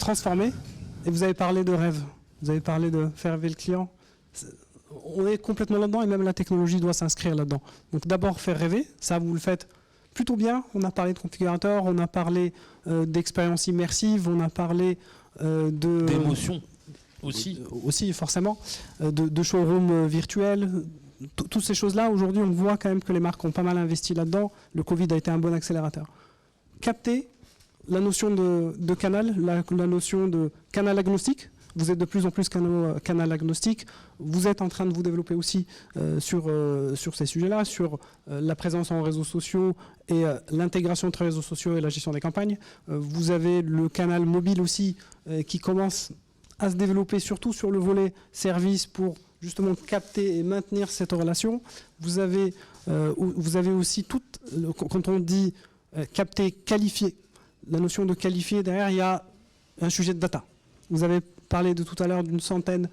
transformer. Et vous avez parlé de rêve, vous avez parlé de faire rêver le client. On est complètement là-dedans et même la technologie doit s'inscrire là-dedans. Donc d'abord faire rêver, ça vous le faites plutôt bien. On a parlé de configurateur, on a parlé d'expérience immersive, on a parlé d'émotion aussi. Aussi forcément, de showroom virtuel. Toutes ces choses-là, aujourd'hui, on voit quand même que les marques ont pas mal investi là-dedans. Le Covid a été un bon accélérateur. Capter la notion de canal, la notion de canal agnostique. Vous êtes de plus en plus canal agnostique. Vous êtes en train de vous développer aussi sur ces sujets-là, sur la présence en réseaux sociaux et l'intégration entre réseaux sociaux et la gestion des campagnes. Vous avez le canal mobile aussi qui commence à se développer, surtout sur le volet service pour justement capter et maintenir cette relation. Vous avez aussi quand on dit capter, qualifier, la notion de qualifier, derrière, il y a un sujet de data. Vous avez parlé de tout à l'heure d'une centaine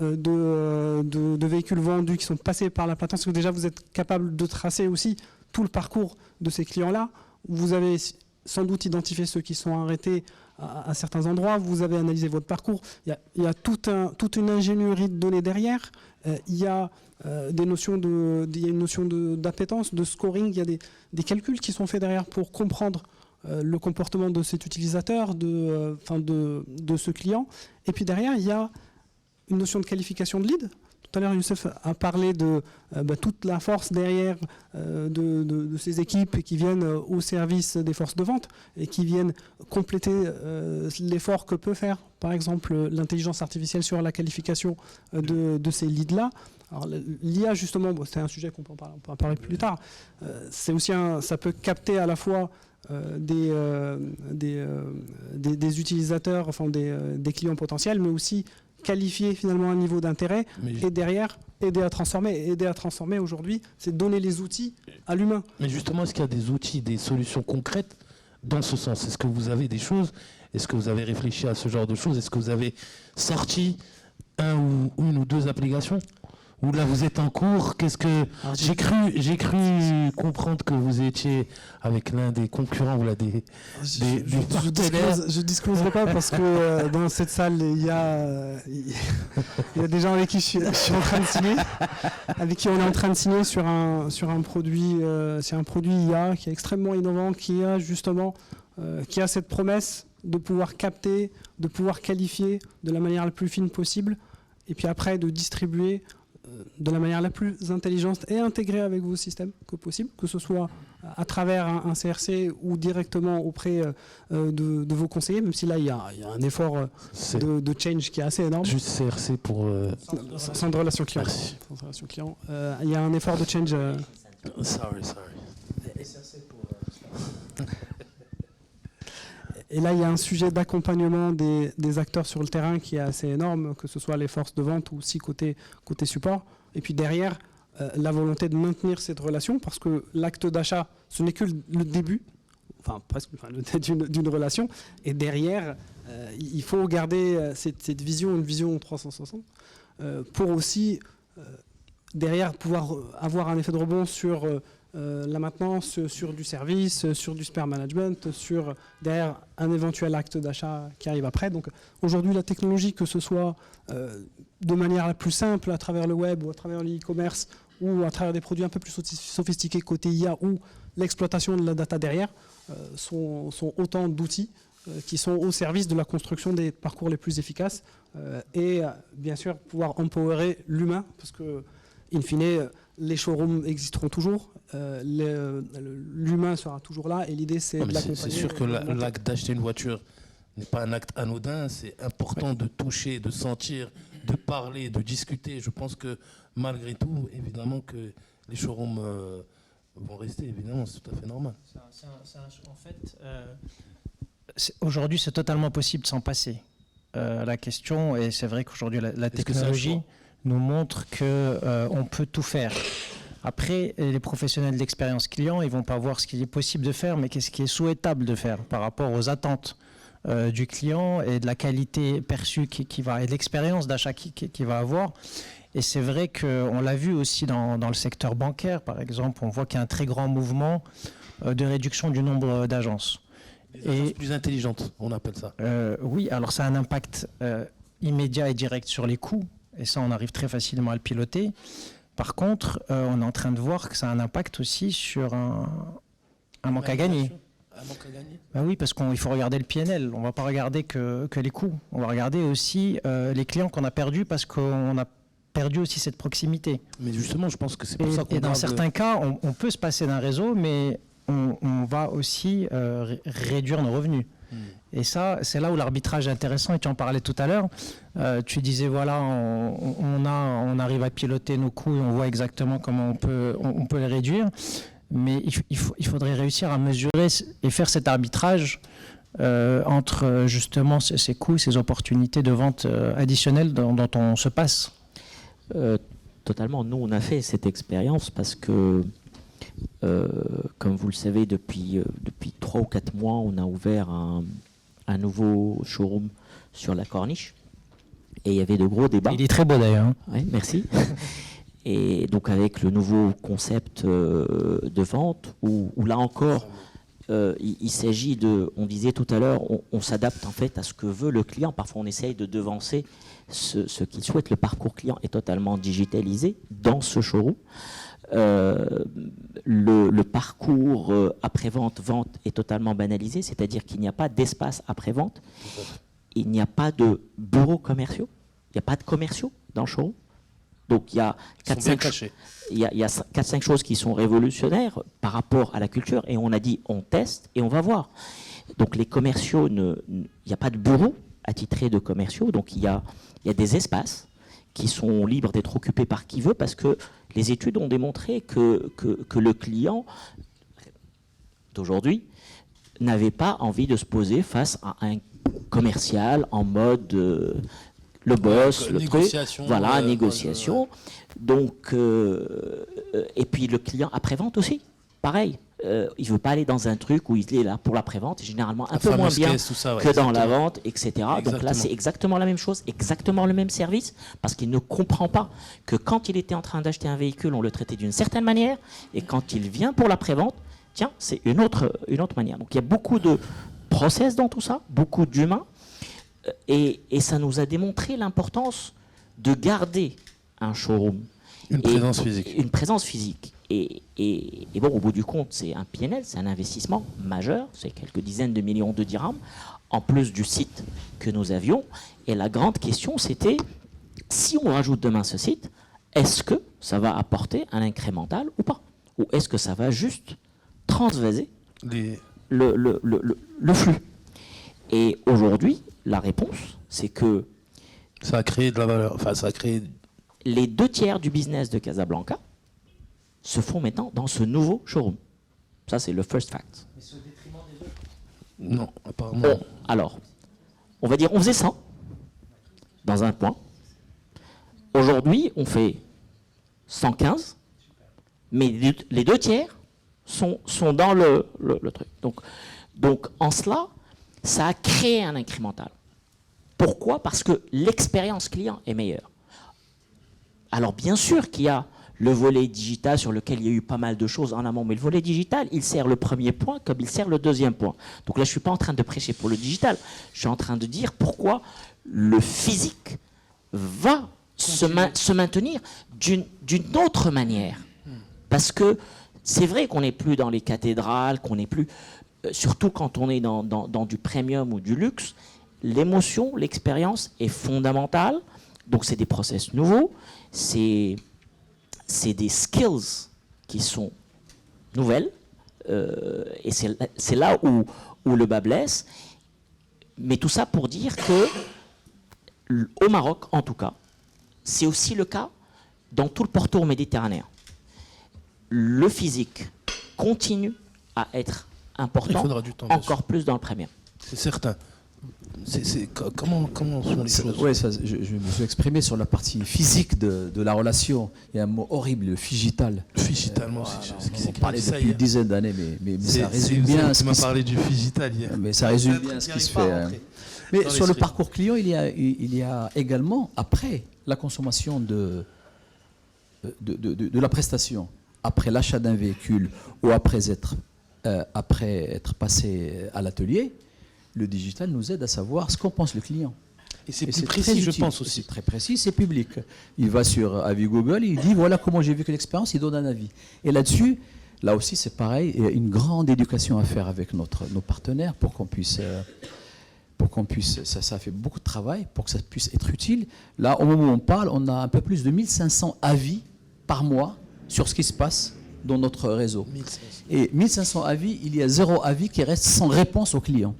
de véhicules vendus qui sont passés par la plateforme, parce que déjà vous êtes capable de tracer aussi tout le parcours de ces clients-là. Vous avez sans doute identifié ceux qui sont arrêtés à certains endroits, vous avez analysé votre parcours. Il y a toute une ingénierie de données derrière. Il y a une notion d'appétence, de scoring. Il y a des calculs qui sont faits derrière pour comprendre le comportement de cet utilisateur, de ce client. Et puis derrière, il y a une notion de qualification de lead. Tout à l'heure, Youssef a parlé de toute la force derrière de ces équipes qui viennent au service des forces de vente et qui viennent compléter l'effort que peut faire, par exemple, l'intelligence artificielle sur la qualification de ces leads-là. Alors, l'IA, justement, c'est un sujet qu'on peut en parler plus tard. C'est aussi ça peut capter à la fois des utilisateurs, enfin des clients potentiels, mais aussi qualifier finalement un niveau d'intérêt et derrière aider à transformer. Aider à transformer aujourd'hui, c'est donner les outils à l'humain. Mais justement, est-ce qu'il y a des outils, des solutions concrètes dans ce sens? Est-ce que vous avez des choses? Est-ce que vous avez réfléchi à ce genre de choses? Est-ce que vous avez sorti une ou deux applications? Ou là vous êtes en cours? Qu'est-ce que j'ai cru comprendre que vous étiez avec l'un des concurrents ou là des partenaires. Je discloserai pas parce que dans cette salle il y a des gens avec qui je suis en train de signer, avec qui on est en train de signer sur un produit, c'est un produit IA qui est extrêmement innovant, qui a justement qui a cette promesse de pouvoir capter, de pouvoir qualifier de la manière la plus fine possible, et puis après de distribuer de la manière la plus intelligente et intégrée avec vos systèmes que possible, que ce soit à travers un CRC ou directement auprès de vos conseillers, même si là il y a un effort de change qui est assez énorme. Juste CRC pour... Centre de relations clients. Merci. Centre de relations clients. Il y a un effort de change. Sorry. Et là, il y a un sujet d'accompagnement des acteurs sur le terrain qui est assez énorme, que ce soit les forces de vente ou aussi côté support. Et puis derrière, la volonté de maintenir cette relation, parce que l'acte d'achat, ce n'est que le début, enfin presque le début d'une relation. Et derrière, il faut garder cette vision, une vision 360, pour aussi, derrière, pouvoir avoir un effet de rebond sur... la maintenance, sur du service, sur du spare management, sur derrière un éventuel acte d'achat qui arrive après. Donc aujourd'hui, la technologie, que ce soit de manière la plus simple à travers le web ou à travers l'e-commerce ou à travers des produits un peu plus sophistiqués côté IA ou l'exploitation de la data derrière, sont autant d'outils qui sont au service de la construction des parcours les plus efficaces et bien sûr pouvoir empowerer l'humain, parce que in fine, les showrooms existeront toujours, l'humain sera toujours là, et l'idée c'est de l'accompagner. C'est sûr que l'acte d'acheter une voiture n'est pas un acte anodin, c'est important de toucher, de sentir, de parler, de discuter. Je pense que malgré tout, évidemment que les showrooms vont rester, évidemment, c'est tout à fait normal. En fait, aujourd'hui c'est totalement possible de s'en passer. La question, et c'est vrai qu'aujourd'hui la technologie nous montre qu'on peut tout faire. Après, les professionnels d'expérience client, ils ne vont pas voir ce qu'il est possible de faire, mais qu'est-ce qui est souhaitable de faire par rapport aux attentes du client et de la qualité perçue et de l'expérience d'achat qu'il va avoir. Et c'est vrai qu'on l'a vu aussi dans le secteur bancaire, par exemple, on voit qu'il y a un très grand mouvement de réduction du nombre d'agences. Des agences plus intelligentes, on appelle ça. Oui, alors ça a un impact immédiat et direct sur les coûts, et ça on arrive très facilement à le piloter. Par contre, on est en train de voir que ça a un impact aussi sur un manque à gagner. Un manque à gagner. Ben oui, parce qu'il faut regarder le PNL, on ne va pas regarder que les coûts, on va regarder aussi les clients qu'on a perdus parce qu'on a perdu aussi cette proximité. Mais justement, je pense que c'est pour ça qu'on Et dans certains cas, on peut se passer d'un réseau, mais on va aussi réduire nos revenus. Et ça, c'est là où l'arbitrage est intéressant, et tu en parlais tout à l'heure. Tu disais, voilà, on arrive à piloter nos coûts et on voit exactement comment on peut les réduire. Mais il faudrait réussir à mesurer et faire cet arbitrage entre justement ces coûts, ces opportunités de vente additionnelles dont on se passe. Totalement. Nous, on a fait cette expérience parce que, comme vous le savez, depuis 3 ou 4 mois, on a ouvert un nouveau showroom sur la Corniche. Et il y avait de gros débats. Il est très beau d'ailleurs. Oui, merci. Et donc avec le nouveau concept de vente, où là encore, il s'agit de, on disait tout à l'heure, on s'adapte en fait à ce que veut le client. Parfois on essaye de devancer ce qu'il souhaite. Le parcours client est totalement digitalisé dans ce showroom. Le parcours après-vente, vente est totalement banalisé, c'est-à-dire qu'il n'y a pas d'espace après-vente, il n'y a pas de bureaux commerciaux, il n'y a pas de commerciaux dans le showroom. Donc il y a 4-5 choses qui sont révolutionnaires par rapport à la culture, et on a dit on teste et on va voir. Donc les commerciaux, il n'y a pas de bureau attitré de commerciaux, donc il y a des espaces qui sont libres d'être occupés par qui veut, parce que les études ont démontré que le client d'aujourd'hui n'avait pas envie de se poser face à un commercial en mode le boss, le négociation, truc, voilà, négociation. Donc, et puis le client après-vente aussi, pareil. Il ne veut pas aller dans un truc où il est là pour l'après-vente, généralement un peu moins bien que dans la vente, etc. Donc là, c'est exactement la même chose, exactement le même service, parce qu'il ne comprend pas que quand il était en train d'acheter un véhicule, on le traitait d'une certaine manière, et quand il vient pour l'après-vente, tiens, c'est une autre manière. Donc il y a beaucoup de process dans tout ça, beaucoup d'humains, et ça nous a démontré l'importance de garder un showroom. Une présence physique. Une présence physique. Et bon, au bout du compte, c'est un PNL, c'est un investissement majeur, c'est quelques dizaines de millions de dirhams, en plus du site que nous avions. Et la grande question, c'était, si on rajoute demain ce site, est-ce que ça va apporter un incrémental ou pas? Ou est-ce que ça va juste transvaser le flux? Et aujourd'hui, la réponse, c'est que... Ça a créé de la valeur, enfin ça a créé... Les 2/3 du business de Casablanca se font maintenant dans ce nouveau showroom. Ça, c'est le first fact. Mais c'est au détriment des autres? Non, apparemment. Alors, on va dire, on faisait 100 dans un point. Aujourd'hui, on fait 115, mais les 2/3 sont dans le truc. Donc, en cela, ça a créé un incrémental. Pourquoi? Parce que l'expérience client est meilleure. Alors, bien sûr qu'il y a le volet digital sur lequel il y a eu pas mal de choses en amont, mais le volet digital, il sert le premier point comme il sert le deuxième point. Donc là, je ne suis pas en train de prêcher pour le digital, je suis en train de dire pourquoi le physique va se maintenir d'une autre manière. Parce que c'est vrai qu'on n'est plus dans les cathédrales, qu'on n'est plus, surtout quand on est dans du premium ou du luxe, l'émotion, l'expérience est fondamentale. Donc c'est des process nouveaux, c'est des skills qui sont nouvelles, et c'est là où le bas blesse. Mais tout ça pour dire que au Maroc, en tout cas, c'est aussi le cas dans tout le pourtour méditerranéen. Le physique continue à être important, encore plus dans le premium. C'est certain. Comment sont les choses? Oui, je me suis exprimé sur la partie physique de la relation. Il y a un mot horrible, le figital. Figital, moi aussi. On parlait depuis une dizaine d'années, mais ça résume bien ce qui se fait. parlé du figital hier. Mais ça résume bien ce qui se fait. Mais sur le parcours client, il y a également, après la consommation de la prestation, après l'achat d'un véhicule ou après être après être passé à l'atelier, le digital nous aide à savoir ce qu'en pense le client. Et c'est Et plus c'est précis, très je utile. pense aussi. C'est très précis, c'est public. Il va sur avis Google, il dit voilà comment j'ai vécu l'expérience, il donne un avis. Et là-dessus, là aussi c'est pareil, il y a une grande éducation à faire avec nos partenaires pour qu'on puisse, ça fait beaucoup de travail pour que ça puisse être utile. Là, au moment où on parle, on a un peu plus de 1500 avis par mois sur ce qui se passe dans notre réseau. 1500. Et 1500 avis, il y a 0 avis qui reste sans réponse au client.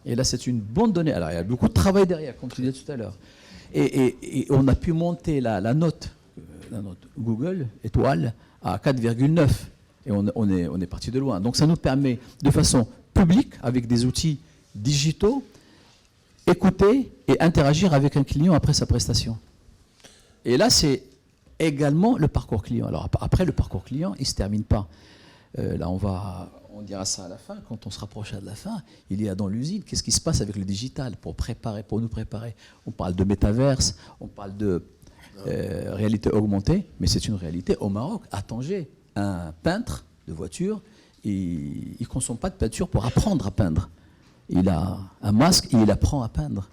Et là, c'est une bonne donnée. Alors, il y a beaucoup de travail derrière, comme tu disais tout à l'heure. Et on a pu monter la note Google, étoile, à 4,9. Et on est parti de loin. Donc, ça nous permet, de façon publique, avec des outils digitaux, écouter et interagir avec un client après sa prestation. Et là, c'est également le parcours client. Alors, après, le parcours client, il ne se termine pas. Là, on dira ça à la fin, quand on se rapprochera de la fin. Il y a dans l'usine, qu'est-ce qui se passe avec le digital pour nous préparer. On parle de métaverse, on parle de réalité augmentée, mais c'est une réalité au Maroc, à Tanger. Un peintre de voiture, il ne consomme pas de peinture pour apprendre à peindre. Il a un masque et il apprend à peindre.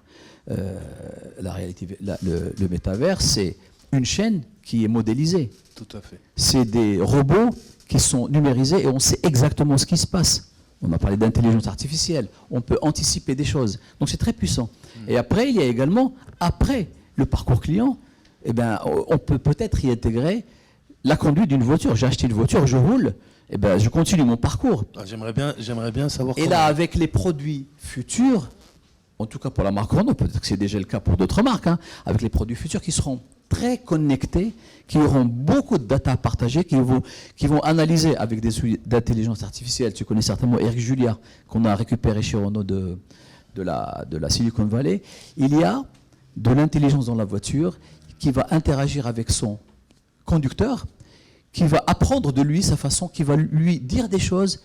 La réalité, le métaverse, c'est une chaîne qui est modélisée. Tout à fait. C'est des robots qui sont numérisés et on sait exactement ce qui se passe. On a parlé d'intelligence artificielle. On peut anticiper des choses. Donc c'est très puissant. Et après, il y a également, après le parcours client, eh ben, on peut peut-être y intégrer la conduite d'une voiture. J'ai acheté une voiture, je roule, eh ben, je continue mon parcours. Ah, j'aimerais bien savoir Et là, avec les produits futurs, en tout cas pour la marque Renault, peut-être que c'est déjà le cas pour d'autres marques, hein, avec les produits futurs qui seront très connectés, qui auront beaucoup de data à partager, qui vont analyser avec des outils d'intelligence artificielle. Tu connais certainement Eric Julia, qu'on a récupéré chez Renault de la Silicon Valley. Il y a de l'intelligence dans la voiture qui va interagir avec son conducteur, qui va apprendre de lui sa façon, qui va lui dire des choses.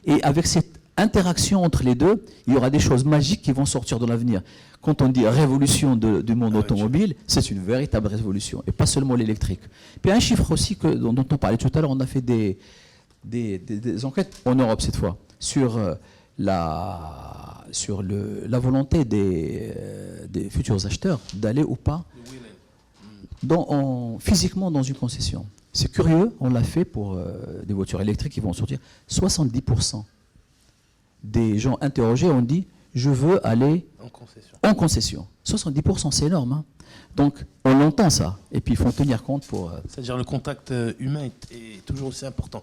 Et avec cette interaction entre les deux, il y aura des choses magiques qui vont sortir dans l'avenir. Quand on dit révolution du monde automobile, c'est une véritable révolution, et pas seulement l'électrique. Puis un chiffre aussi dont on parlait tout à l'heure, on a fait des enquêtes en Europe cette fois, sur la volonté des futurs acheteurs d'aller ou pas physiquement dans une concession. C'est curieux, on l'a fait pour des voitures électriques qui vont sortir. 70% des gens interrogés ont dit « je veux aller en concession ». 70%, c'est énorme. Hein. Donc, on l'entend ça. Et puis, il faut en tenir compte pour... C'est-à-dire le contact humain est toujours aussi important.